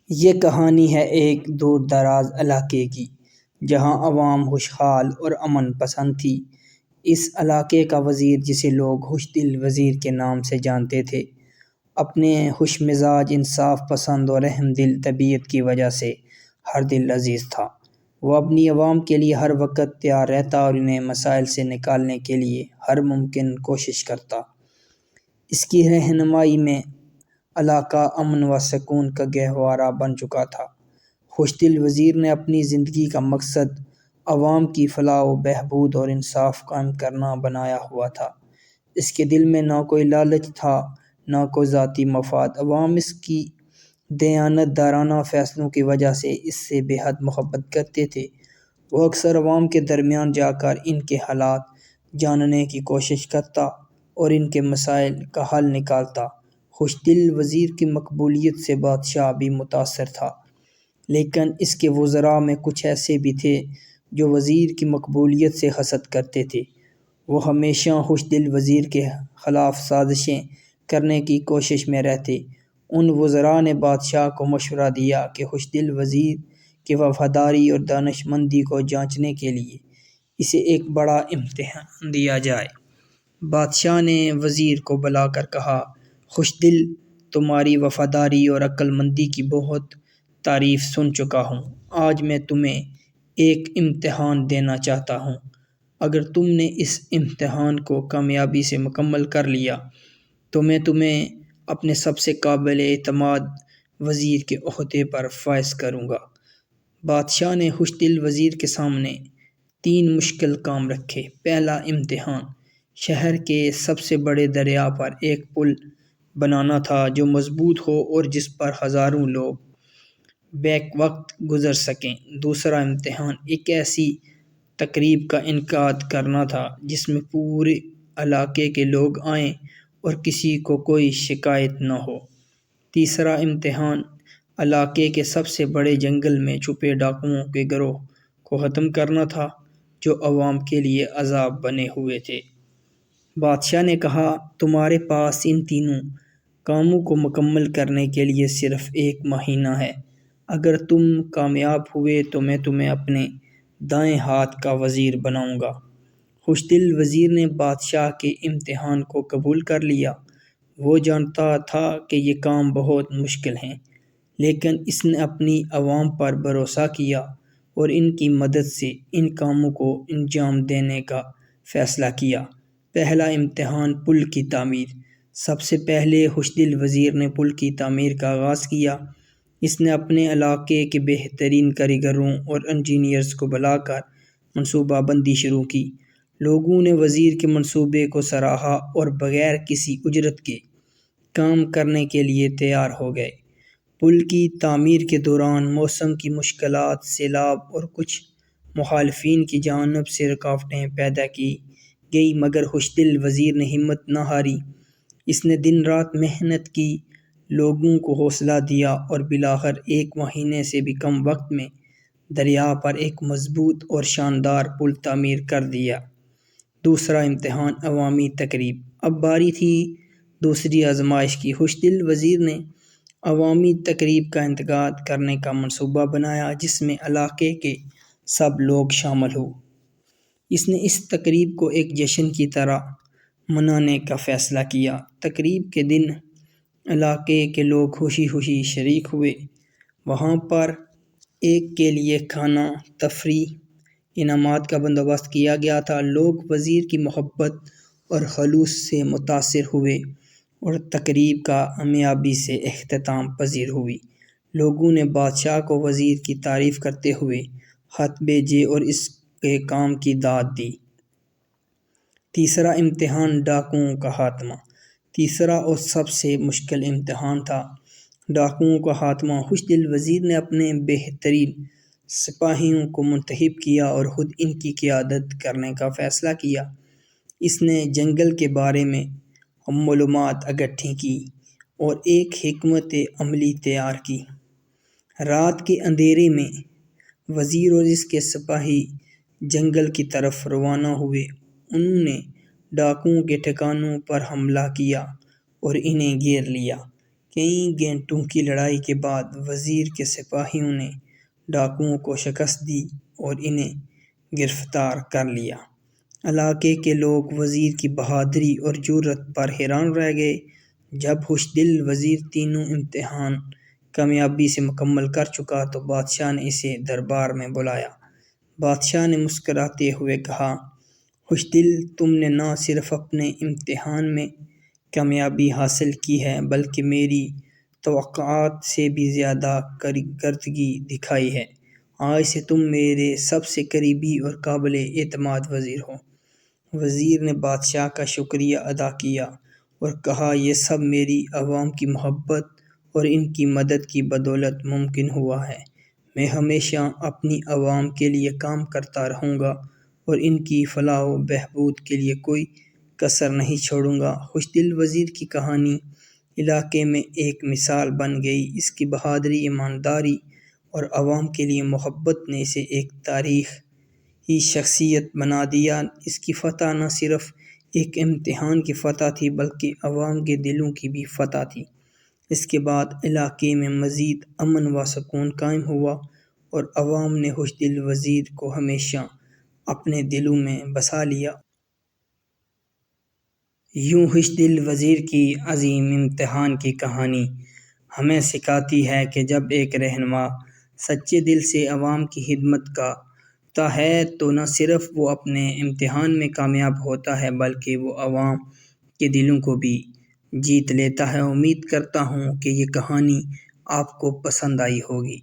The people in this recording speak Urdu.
یہ کہانی ہے ایک دور دراز علاقے کی جہاں عوام خوشحال اور امن پسند تھی۔ اس علاقے کا وزیر، جسے لوگ خوش دل وزیر کے نام سے جانتے تھے، اپنے خوش مزاج، انصاف پسند اور رحم دل طبیعت کی وجہ سے ہر دل عزیز تھا۔ وہ اپنی عوام کے لیے ہر وقت تیار رہتا اور انہیں مسائل سے نکالنے کے لیے ہر ممکن کوشش کرتا۔ اس کی رہنمائی میں علاقہ امن و سکون کا گہوارہ بن چکا تھا۔ خوش دل وزیر نے اپنی زندگی کا مقصد عوام کی فلاح و بہبود اور انصاف قائم کرنا بنایا ہوا تھا۔ اس کے دل میں نہ کوئی لالچ تھا، نہ کوئی ذاتی مفاد۔ عوام اس کی دیانت دارانہ فیصلوں کی وجہ سے اس سے بے حد محبت کرتے تھے۔ وہ اکثر عوام کے درمیان جا کر ان کے حالات جاننے کی کوشش کرتا اور ان کے مسائل کا حل نکالتا۔ خوش دل وزیر کی مقبولیت سے بادشاہ بھی متاثر تھا، لیکن اس کے وزراء میں کچھ ایسے بھی تھے جو وزیر کی مقبولیت سے حسد کرتے تھے۔ وہ ہمیشہ خوش دل وزیر کے خلاف سازشیں کرنے کی کوشش میں رہتے۔ ان وزراء نے بادشاہ کو مشورہ دیا کہ خوش دل وزیر کی وفاداری اور دانش مندی کو جانچنے کے لیے اسے ایک بڑا امتحان دیا جائے۔ بادشاہ نے وزیر کو بلا کر کہا، خوش دل، تمہاری وفاداری اور عقل مندی کی بہت تعریف سن چکا ہوں۔ آج میں تمہیں ایک امتحان دینا چاہتا ہوں۔ اگر تم نے اس امتحان کو کامیابی سے مکمل کر لیا تو میں تمہیں اپنے سب سے قابل اعتماد وزیر کے عہدے پر فائز کروں گا۔ بادشاہ نے خوش دل وزیر کے سامنے 3 مشکل کام رکھے۔ پہلا امتحان شہر کے سب سے بڑے دریا پر ایک پل بنانا تھا جو مضبوط ہو اور جس پر ہزاروں لوگ بیک وقت گزر سکیں۔ دوسرا امتحان ایک ایسی تقریب کا انعقاد کرنا تھا جس میں پورے علاقے کے لوگ آئیں اور کسی کو کوئی شکایت نہ ہو۔ تیسرا امتحان علاقے کے سب سے بڑے جنگل میں چھپے ڈاکوؤں کے گروہ کو ختم کرنا تھا جو عوام کے لیے عذاب بنے ہوئے تھے۔ بادشاہ نے کہا، تمہارے پاس ان تینوں کاموں کو مکمل کرنے کے لیے صرف 1 مہینہ ہے۔ اگر تم کامیاب ہوئے تو میں تمہیں اپنے دائیں ہاتھ کا وزیر بناؤں گا۔ خوش دل وزیر نے بادشاہ کے امتحان کو قبول کر لیا۔ وہ جانتا تھا کہ یہ کام بہت مشکل ہیں، لیکن اس نے اپنی عوام پر بھروسہ کیا اور ان کی مدد سے ان کاموں کو انجام دینے کا فیصلہ کیا۔ پہلا امتحان پل کی تعمیر۔ سب سے پہلے خوش دل وزیر نے پل کی تعمیر کا آغاز کیا۔ اس نے اپنے علاقے کے بہترین کاریگروں اور انجینئرز کو بلا کر منصوبہ بندی شروع کی۔ لوگوں نے وزیر کے منصوبے کو سراہا اور بغیر کسی اجرت کے کام کرنے کے لیے تیار ہو گئے۔ پل کی تعمیر کے دوران موسم کی مشکلات، سیلاب اور کچھ مخالفین کی جانب سے رکاوٹیں پیدا کی گئیں، مگر خوش دل وزیر نے ہمت نہ ہاری۔ اس نے دن رات محنت کی، لوگوں کو حوصلہ دیا اور بالآخر 1 مہینے سے بھی کم وقت میں دریا پر ایک مضبوط اور شاندار پل تعمیر کر دیا۔ دوسرا امتحان عوامی تقریب۔ اب باری تھی دوسری آزمائش کی۔ خوش دل وزیر نے عوامی تقریب کا انعقاد کرنے کا منصوبہ بنایا جس میں علاقے کے سب لوگ شامل ہوں۔ اس نے اس تقریب کو ایک جشن کی طرح منانے کا فیصلہ کیا۔ تقریب کے دن علاقے کے لوگ خوشی خوشی شریک ہوئے۔ وہاں پر ایک کے لیے کھانا، تفریح، انعامات کا بندوبست کیا گیا تھا۔ لوگ وزیر کی محبت اور خلوص سے متاثر ہوئے اور تقریب کامیابی سے اختتام پذیر ہوئی۔ لوگوں نے بادشاہ کو وزیر کی تعریف کرتے ہوئے خط بھیجے اور اس کے کام کی داد دی۔ تیسرا امتحان ڈاکوؤں کا خاتمہ۔ تیسرا اور سب سے مشکل امتحان تھا ڈاکوؤں کا خاتمہ۔ خوش دل وزیر نے اپنے بہترین سپاہیوں کو منتخب کیا اور خود ان کی قیادت کرنے کا فیصلہ کیا۔ اس نے جنگل کے بارے میں معلومات اکٹھی کیں اور ایک حکمت عملی تیار کی۔ رات کے اندھیرے میں وزیر اور اس کے سپاہی جنگل کی طرف روانہ ہوئے۔ انہوں نے ڈاکوؤں کے ٹھکانوں پر حملہ کیا اور انہیں گھیر لیا۔ کئی گھنٹوں کی لڑائی کے بعد وزیر کے سپاہیوں نے ڈاکوؤں کو شکست دی اور انہیں گرفتار کر لیا۔ علاقے کے لوگ وزیر کی بہادری اور جرأت پر حیران رہ گئے۔ جب خوش دل وزیر تینوں امتحان کامیابی سے مکمل کر چکا تو بادشاہ نے اسے دربار میں بلایا۔ بادشاہ نے مسکراتے ہوئے کہا، خوش دل، تم نے نہ صرف اپنے امتحان میں کامیابی حاصل کی ہے بلکہ میری توقعات سے بھی زیادہ کارکردگی دکھائی ہے۔ آج سے تم میرے سب سے قریبی اور قابل اعتماد وزیر ہو۔ وزیر نے بادشاہ کا شکریہ ادا کیا اور کہا، یہ سب میری عوام کی محبت اور ان کی مدد کی بدولت ممکن ہوا ہے۔ میں ہمیشہ اپنی عوام کے لیے کام کرتا رہوں گا اور ان کی فلاح و بہبود کے لیے کوئی کسر نہیں چھوڑوں گا۔ خوش دل وزیر کی کہانی علاقے میں ایک مثال بن گئی۔ اس کی بہادری، ایمانداری اور عوام کے لیے محبت نے اسے ایک تاریخی شخصیت بنا دیا۔ اس کی فتح نہ صرف ایک امتحان کی فتح تھی بلکہ عوام کے دلوں کی بھی فتح تھی۔ اس کے بعد علاقے میں مزید امن و سکون قائم ہوا اور عوام نے خوش دل وزیر کو ہمیشہ اپنے دلوں میں بسا لیا۔ یوں خوش دل وزیر کی عظیم امتحان کی کہانی ہمیں سکھاتی ہے کہ جب ایک رہنما سچے دل سے عوام کی خدمت کرتا ہے تو نہ صرف وہ اپنے امتحان میں کامیاب ہوتا ہے بلکہ وہ عوام کے دلوں کو بھی جیت لیتا ہے۔ امید کرتا ہوں کہ یہ کہانی آپ کو پسند آئی ہوگی۔